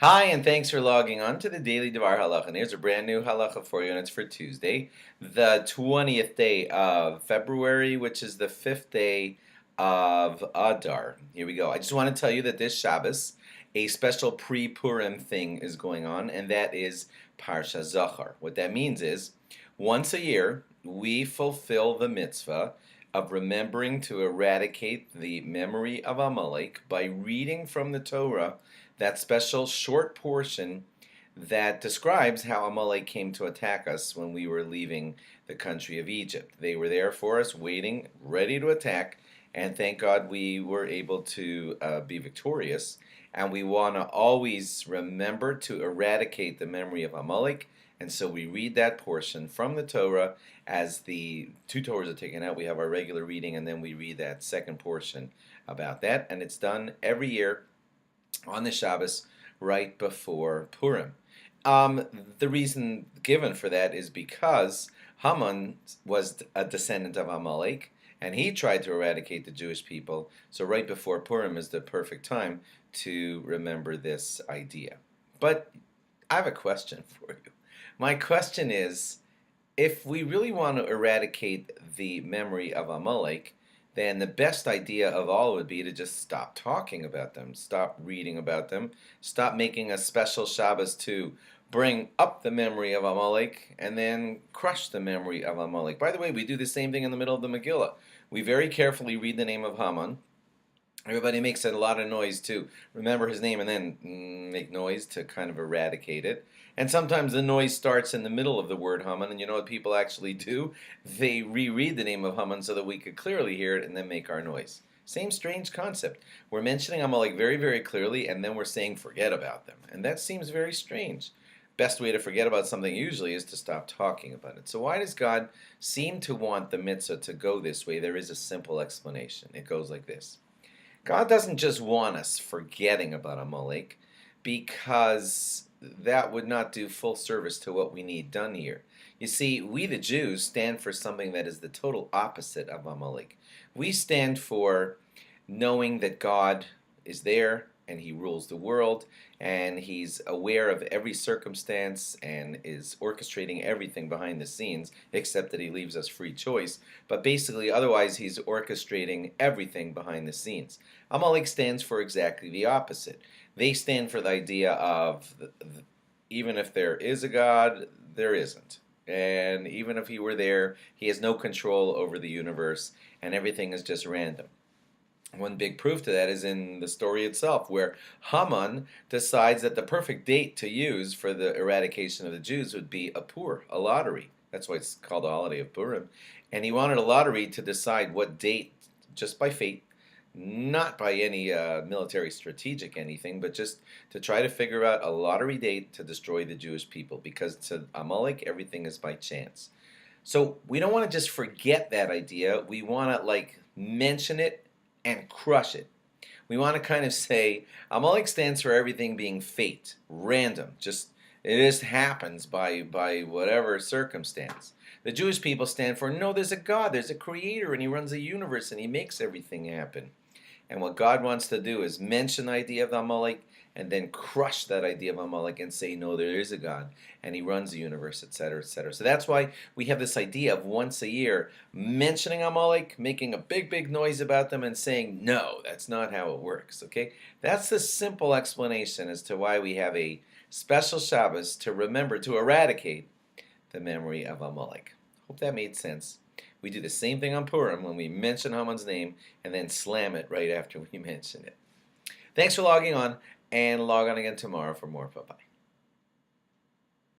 Hi, and thanks for logging on to the Daily DVAR Halacha. And here's a brand new halacha for you, and it's for Tuesday, the 20th day of February, which is the 5th day of Adar. Here we go. I just want to tell you that this Shabbos, a special pre-Purim thing is going on, and that is Parsha Zachar. What that means is, once a year, we fulfill the mitzvah of remembering to eradicate the memory of Amalek by reading from the Torah that special short portion that describes how Amalek came to attack us when we were leaving the country of Egypt. They were there for us, waiting, ready to attack, and thank God we were able to be victorious. And we want to always remember to eradicate the memory of Amalek. And so we read that portion from the Torah as the two Torahs are taken out. We have our regular reading, and then we read that second portion about that. And it's done every year on the Shabbos right before Purim. The reason given for that is because Haman was a descendant of Amalek, and he tried to eradicate the Jewish people. So right before Purim is the perfect time to remember this idea. But I have a question for you. My question is, if we really want to eradicate the memory of Amalek, then the best idea of all would be to just stop talking about them, stop reading about them, stop making a special Shabbos to bring up the memory of Amalek and then crush the memory of Amalek. By the way, we do the same thing in the middle of the Megillah. We very carefully read the name of Haman. Everybody makes a lot of noise to remember his name and then make noise to kind of eradicate it. And sometimes the noise starts in the middle of the word Haman, and you know what people actually do? They reread the name of Haman so that we could clearly hear it and then make our noise. Same strange concept. We're mentioning Amalek very, very clearly, and then we're saying forget about them. And that seems very strange. Best way to forget about something usually is to stop talking about it. So why does God seem to want the mitzvah to go this way? There is a simple explanation. It goes like this. God doesn't just want us forgetting about Amalek because that would not do full service to what we need done here. You see, we the Jews stand for something that is the total opposite of Amalek. We stand for knowing that God is there and He rules the world and He's aware of every circumstance and is orchestrating everything behind the scenes, except that He leaves us free choice. But basically, otherwise, He's orchestrating everything behind the scenes. Amalek stands for exactly the opposite. They stand for the idea of even if there is a God, there isn't. And even if He were there, He has no control over the universe, and everything is just random. One big proof to that is in the story itself, where Haman decides that the perfect date to use for the eradication of the Jews would be a lottery. That's why it's called the holiday of Purim. And he wanted a lottery to decide what date, just by fate, not by any military strategic anything, but just to try to figure out a lottery date to destroy the Jewish people, because to Amalek, everything is by chance. So we don't want to just forget that idea. We want to mention it and crush it. We want to kind of say Amalek stands for everything being fate, random, it just happens by whatever circumstance. The Jewish people stand for no, there's a God, there's a creator, and He runs the universe and He makes everything happen. And what God wants to do is mention the idea of Amalek and then crush that idea of Amalek and say, no, there is a God, and He runs the universe, etc., etc. So that's why we have this idea of once a year mentioning Amalek, making a big, big noise about them, and saying, no, that's not how it works, okay? That's the simple explanation as to why we have a special Shabbos to remember to eradicate the memory of Amalek. Hope that made sense. We do the same thing on Purim when we mention Haman's name and then slam it right after we mention it. Thanks for logging on, and log on again tomorrow for more. Bye-bye.